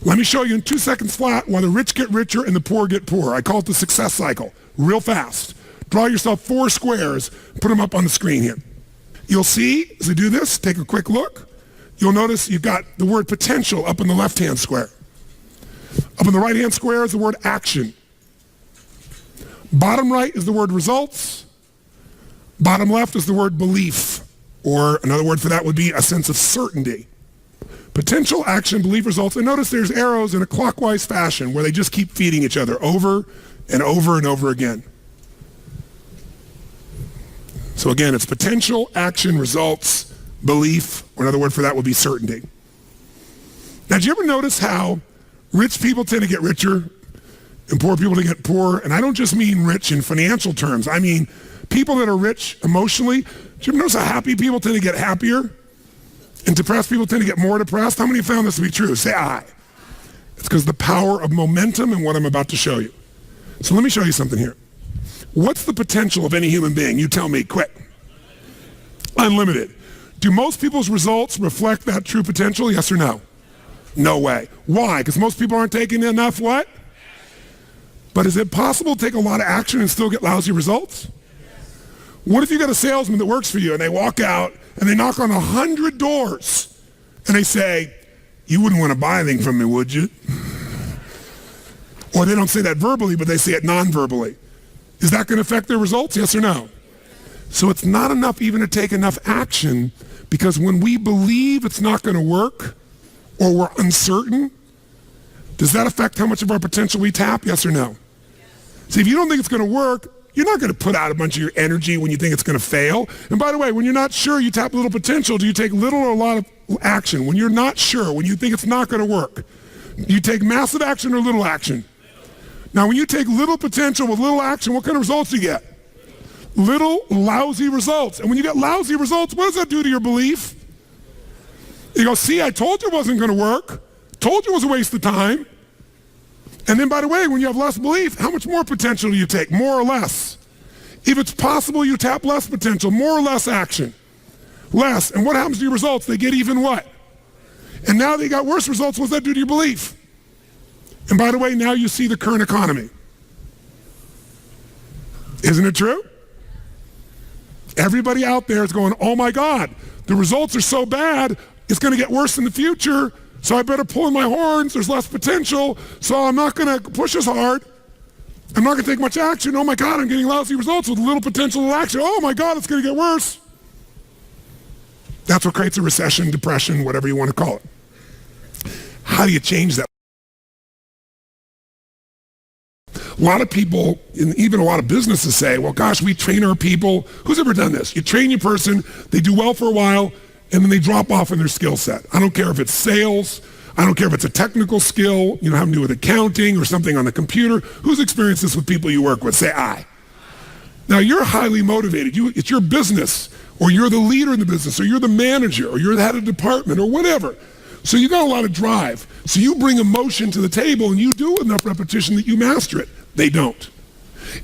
Let me show you in 2 seconds flat why the rich get richer and the poor get poorer. I call it the success cycle, real fast. Draw yourself 4 squares, put them up on the screen here. You'll see, as we do this, take a quick look. You'll notice you've got the word potential up in the left-hand square. Up in the right-hand square is the word action. Bottom right is the word results. Bottom left is the word belief, or another word for that would be a sense of certainty. Potential, action, belief, results. And notice there's arrows in a clockwise fashion where they just keep feeding each other over and over and over again. So again, it's potential, action, results, belief, or another word for that would be certainty. Now, do you ever notice how rich people tend to get richer and poor people to get poorer? And I don't just mean rich in financial terms. I mean people that are rich emotionally. Do you ever notice how happy people tend to get happier? And depressed people tend to get more depressed? How many have found this to be true? Say aye. It's because the power of momentum and what I'm about to show you. So let me show you something here. What's the potential of any human being? You tell me, quick. Unlimited. Do most people's results reflect that true potential? Yes or no? No way. Why? Because most people aren't taking enough what? But is it possible to take a lot of action and still get lousy results? What if you got a salesman that works for you and they walk out and they knock on 100 doors and they say, you wouldn't want to buy anything from me, would you? Or they don't say that verbally, but they say it non-verbally. Is that going to affect their results? Yes or no? So it's not enough even to take enough action, because when we believe it's not going to work or we're uncertain, does that affect how much of our potential we tap? Yes or no? See, if you don't think it's going to work, you're not going to put out a bunch of your energy when you think it's going to fail. And by the way, when you're not sure, you tap little potential. Do you take little or a lot of action? When you're not sure, when you think it's not going to work, do you take massive action or little action? Now, when you take little potential with little action, what kind of results do you get? Little lousy results. And when you get lousy results, what does that do to your belief? You go, see, I told you it wasn't going to work. Told you it was a waste of time. And then, by the way, when you have less belief, how much more potential do you take? More or less? If it's possible, you tap less potential, more or less action. Less. And what happens to your results? They get even what? And now they got worse results. What does that do to your belief? And by the way, now you see the current economy. Isn't it true? Everybody out there is going, oh my God, the results are so bad, it's going to get worse in the future. So I better pull in my horns. There's less potential. So I'm not going to push as hard. I'm not going to take much action. Oh my God, I'm getting lousy results with little potential action. Oh my God, it's going to get worse. That's what creates a recession, depression, whatever you want to call it. How do you change that? A lot of people, and even a lot of businesses say, well, gosh, we train our people. Who's ever done this? You train your person, they do well for a while, and then they drop off in their skill set. I don't care if it's sales. I don't care if it's a technical skill, having to do with accounting or something on the computer. Who's experienced this with people you work with? Say aye. Now, you're highly motivated. It's your business, or you're the leader in the business, or you're the manager, or you're the head of the department, or whatever. So you got a lot of drive. So you bring emotion to the table, and you do enough repetition that you master it. They don't.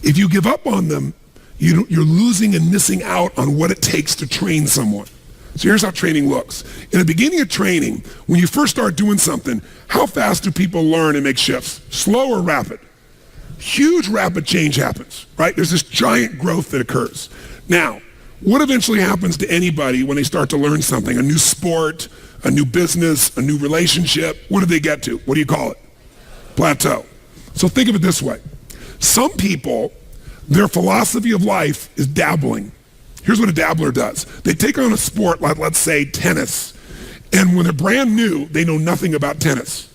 If you give up on them, you're losing and missing out on what it takes to train someone. So here's how training looks. In the beginning of training, when you first start doing something, how fast do people learn and make shifts? Slow or rapid? Huge rapid change happens, right? There's this giant growth that occurs. Now, what eventually happens to anybody when they start to learn something? A new sport, a new business, a new relationship. What do they get to? What do you call it? Plateau. So think of it this way. Some people, their philosophy of life is dabbling. Here's what a dabbler does. They take on a sport like, let's say, tennis. And when they're brand new, they know nothing about tennis.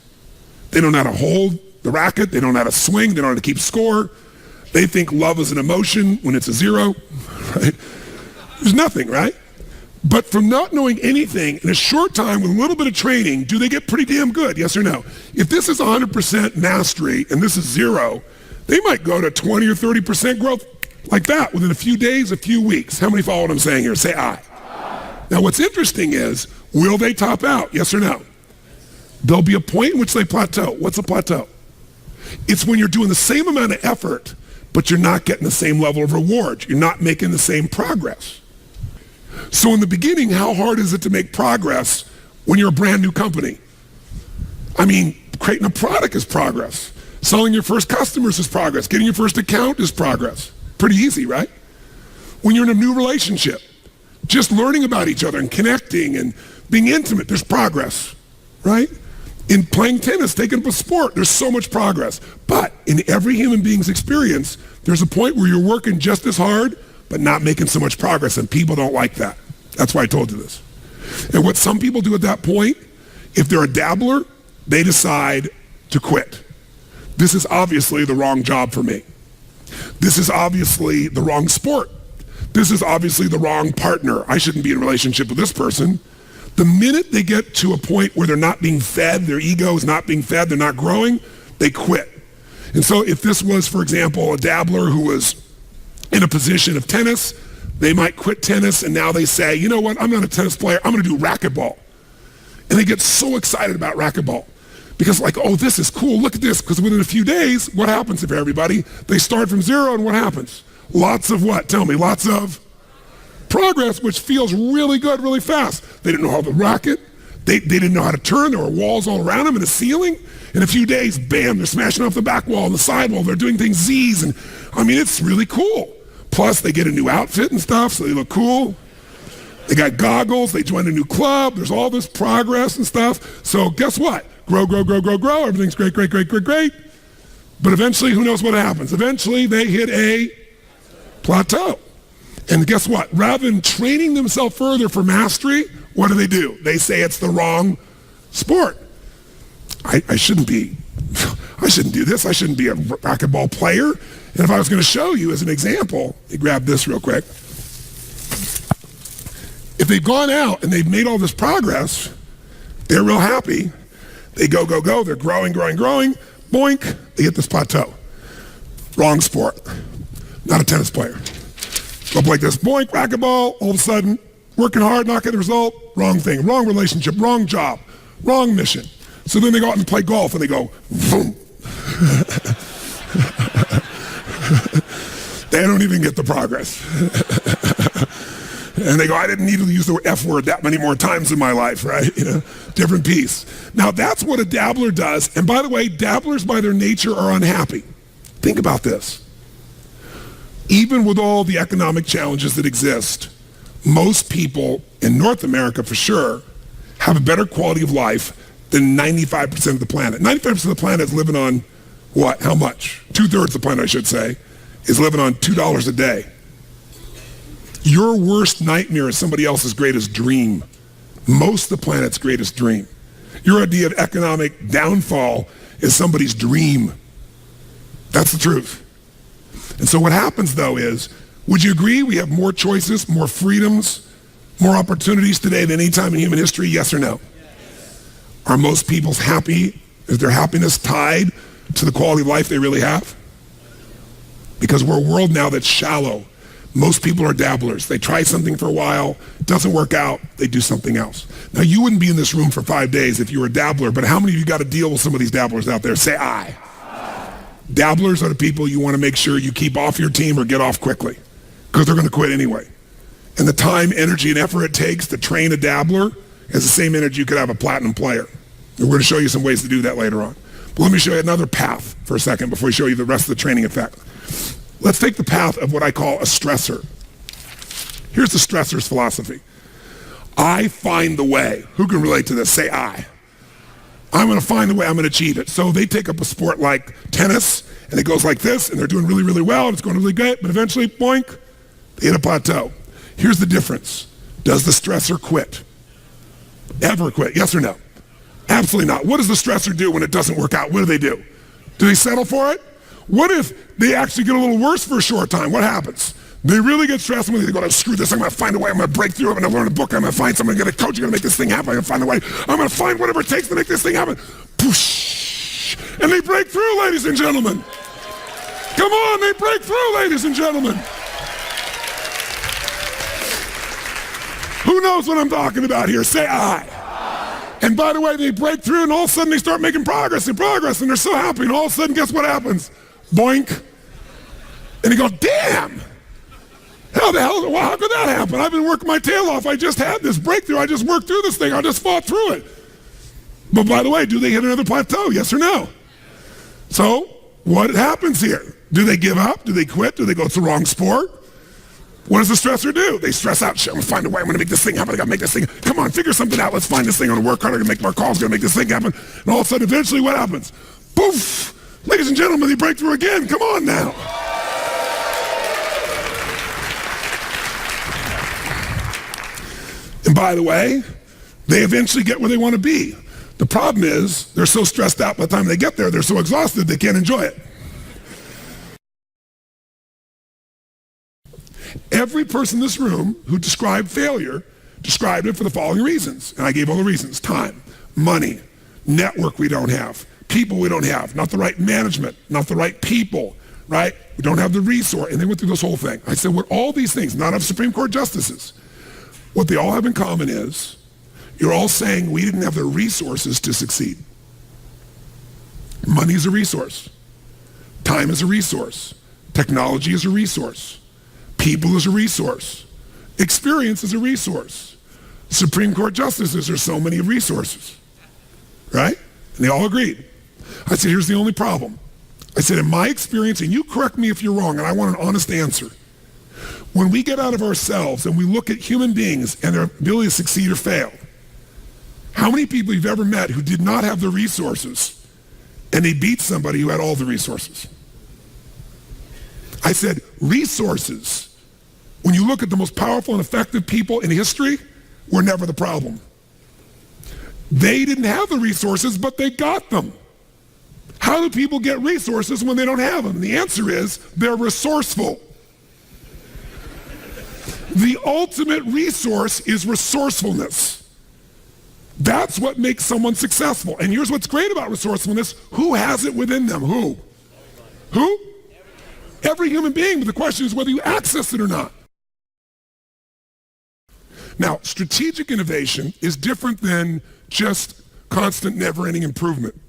They don't know how to hold the racket. They don't know how to swing. They don't know how to keep score. They think love is an emotion when it's a zero, right? There's nothing, right? But from not knowing anything, in a short time with a little bit of training, do they get pretty damn good, yes or no? If this is 100% mastery and this is zero, they might go to 20 or 30% growth like that within a few days, a few weeks. How many follow what I'm saying here? Say aye. Now what's interesting is, will they top out? Yes or no? There'll be a point in which they plateau. What's a plateau? It's when you're doing the same amount of effort, but you're not getting the same level of reward. You're not making the same progress. So in the beginning, how hard is it to make progress when you're a brand new company? I mean, creating a product is progress. Selling your first customers is progress. Getting your first account is progress. Pretty easy, right? When you're in a new relationship, just learning about each other and connecting and being intimate, there's progress, right? In playing tennis, taking up a sport, there's so much progress. But in every human being's experience, there's a point where you're working just as hard, but not making so much progress, and people don't like that. That's why I told you this. And what some people do at that point, if they're a dabbler, they decide to quit. This is obviously the wrong job for me. This is obviously the wrong sport. This is obviously the wrong partner. I shouldn't be in a relationship with this person. The minute they get to a point where they're not being fed, their ego is not being fed, they're not growing, they quit. And so if this was, for example, a dabbler who was in a position of tennis, they might quit tennis and now they say, you know what, I'm not a tennis player, I'm going to do racquetball. And they get so excited about racquetball because like, oh, this is cool, look at this. Because within a few days, what happens if everybody? They start from zero and what happens? Lots of what? Tell me, lots of progress, which feels really good, really fast. They didn't know how to racket. They didn't know how to turn. There were walls all around them and a ceiling. In a few days, bam, they're smashing off the back wall and the side wall. They're doing things Z's. And I mean, it's really cool. Plus, they get a new outfit and stuff, so they look cool. They got goggles. They join a new club. There's all this progress and stuff. So guess what? Grow, grow, grow, grow, grow. Everything's great, great, great, great, great. But eventually, who knows what happens? Eventually, they hit a plateau. And guess what? Rather than training themselves further for mastery, what do? They say it's the wrong sport. I shouldn't do this. I shouldn't be a racquetball player. And if I was going to show you as an example, you grab this real quick. If they've gone out and they've made all this progress, they're real happy. They go, go, go. They're growing, growing, growing. Boink, they hit this plateau. Wrong sport. Not a tennis player. Go up like this, boink, racquetball, all of a sudden, working hard, not getting the result, wrong thing, wrong relationship, wrong job, wrong mission. So then they go out and play golf and they go, boom. They don't even get the progress. And they go, I didn't need to use the F word that many more times in my life, right? You know, different piece. Now that's what a dabbler does. And by the way, dabblers by their nature are unhappy. Think about this. Even with all the economic challenges that exist, most people in North America for sure have a better quality of life than 95% of the planet. 95% of the planet is living on what? How much? 2/3 of the planet, I should say, is living on $2 a day. Your worst nightmare is somebody else's greatest dream. Most of the planet's greatest dream. Your idea of economic downfall is somebody's dream. That's the truth. And so what happens, though, is, would you agree we have more choices, more freedoms, more opportunities today than any time in human history, yes or no? Yes. Are most people happy? Is their happiness tied to the quality of life they really have? Because we're a world now that's shallow. Most people are dabblers. They try something for a while, doesn't work out, they do something else. Now, you wouldn't be in this room for 5 days if you were a dabbler, but how many of you got to deal with some of these dabblers out there? Say aye. Dabblers are the people you want to make sure you keep off your team or get off quickly because they're going to quit anyway. And the time, energy, and effort it takes to train a dabbler is the same energy you could have a platinum player. And we're going to show you some ways to do that later on. But let me show you another path for a second before we show you the rest of the training effect. Let's take the path of what I call a stressor. Here's the stressor's philosophy. I find the way. Who can relate to this? Say I. I'm going to find the way, I'm going to achieve it. So they take up a sport like tennis, and it goes like this, and they're doing really, really well, and it's going really great, but eventually, boink, they hit a plateau. Here's the difference. Does the stressor quit? Ever quit? Yes or no? Absolutely not. What does the stressor do when it doesn't work out? What do? Do they settle for it? What if they actually get a little worse for a short time? What happens? They really get stressed and they go, screw this, I'm going to find a way, I'm going to break through, I'm going to learn a book, I'm going to find someone, I'm going to coach, I'm going to make this thing happen, I'm going to find a way, I'm going to find whatever it takes to make this thing happen. Poosh! And they break through, ladies and gentlemen. Come on, they break through, ladies and gentlemen. Who knows what I'm talking about here? Say aye. And by the way, they break through and all of a sudden they start making progress and they're so happy and all of a sudden guess what happens? Boink. And you go, damn. How the hell, well, how could that happen? I've been working my tail off. I just had this breakthrough. I just worked through this thing. I just fought through it. But by the way, do they hit another plateau? Yes or no? So what happens here? Do they give up? Do they quit? Do they go, it's the wrong sport? What does the stressor do? They stress out. Shit, I'm gonna find a way. I'm gonna make this thing happen. I gotta make this thing. Come on, figure something out. Let's find this thing. I'm gonna work hard. I'm gonna make more calls. Gonna make this thing happen. And all of a sudden, eventually, what happens? Poof! Ladies and gentlemen, they break through again. Come on now. And by the way, they eventually get where they want to be. The problem is they're so stressed out by the time they get there, they're so exhausted they can't enjoy it. Every person in this room who described failure described it for the following reasons. And I gave all the reasons: time, money, network we don't have, people we don't have, not the right management, not the right people, right? We don't have the resource. And they went through this whole thing. I said, what all these things, not of Supreme Court justices, what they all have in common is you're all saying we didn't have the resources to succeed. Money is a resource. Time is a resource. Technology is a resource. People is a resource. Experience is a resource. Supreme Court justices are so many resources, right? And they all agreed. I said, here's the only problem. I said, in my experience, and you correct me if you're wrong, and I want an honest answer. When we get out of ourselves and we look at human beings and their ability to succeed or fail, how many people you've ever met who did not have the resources and they beat somebody who had all the resources? I said, resources, when you look at the most powerful and effective people in history, were never the problem. They didn't have the resources, but they got them. How do people get resources when they don't have them? The answer is they're resourceful. The ultimate resource is resourcefulness. That's what makes someone successful. And here's what's great about resourcefulness. Who has it within them? Who? Who? Every human being, but the question is whether you access it or not. Now, strategic innovation is different than just constant, never-ending improvement.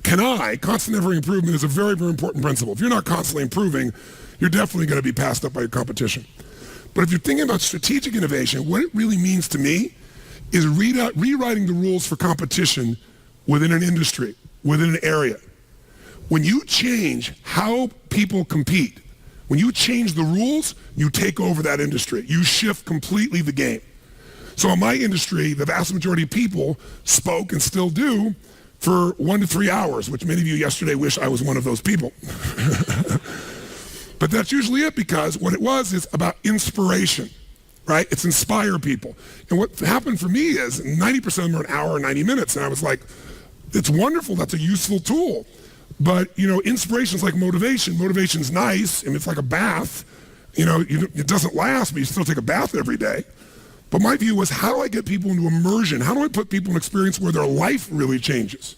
Constant, never-ending improvement is a very, very important principle. If you're not constantly improving, you're definitely going to be passed up by your competition. But if you're thinking about strategic innovation, what it really means to me is rewriting the rules for competition within an industry, within an area. When you change how people compete, when you change the rules, you take over that industry. You shift completely the game. So in my industry, the vast majority of people spoke and still do for 1 to 3 hours, which many of you yesterday wish I was one of those people. But that's usually it, because what it was is about inspiration, right? It's inspire people. And what happened for me is 90% of them are an hour or 90 minutes. And I was like, it's wonderful. That's a useful tool. But, inspiration is like motivation. Motivation's nice, and it's like a bath. It doesn't last, but you still take a bath every day. But my view was, how do I get people into immersion? How do I put people in an experience where their life really changes?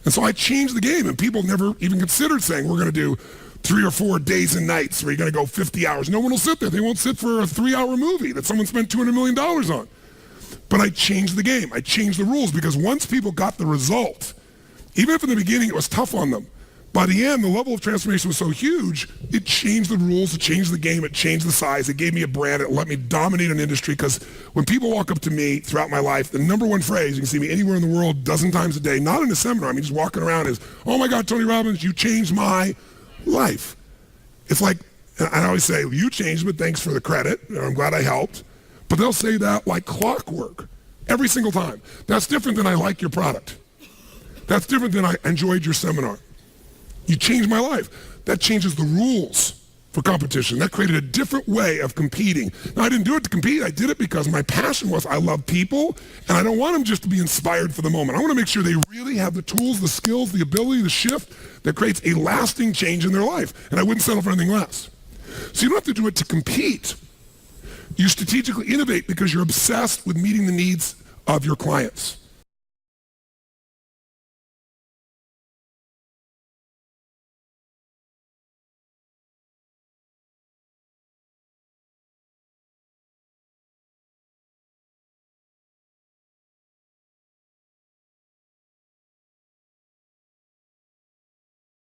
And so I changed the game, and people never even considered saying, we're going to do 3 or 4 days and nights where you're going to go 50 hours. No one will sit there. They won't sit for a 3-hour movie that someone spent $200 million on. But I changed the game. I changed the rules, because once people got the result, even if in the beginning it was tough on them, by the end, the level of transformation was so huge, it changed the rules, it changed the game, it changed the size, it gave me a brand, it let me dominate an industry. Because when people walk up to me throughout my life, the number one phrase, you can see me anywhere in the world, dozen times a day, not in a seminar, just walking around, is, oh my God, Tony Robbins, you changed my life. It's like, I always say, you changed, but thanks for the credit, I'm glad I helped. But they'll say that like clockwork, every single time. That's different than I like your product. That's different than I enjoyed your seminar. You changed my life. That changes the rules for competition. That created a different way of competing. Now, I didn't do it to compete. I did it because my passion was I love people, and I don't want them just to be inspired for the moment. I want to make sure they really have the tools, the skills, the ability, the shift that creates a lasting change in their life. And I wouldn't settle for anything less. So you don't have to do it to compete. You strategically innovate because you're obsessed with meeting the needs of your clients.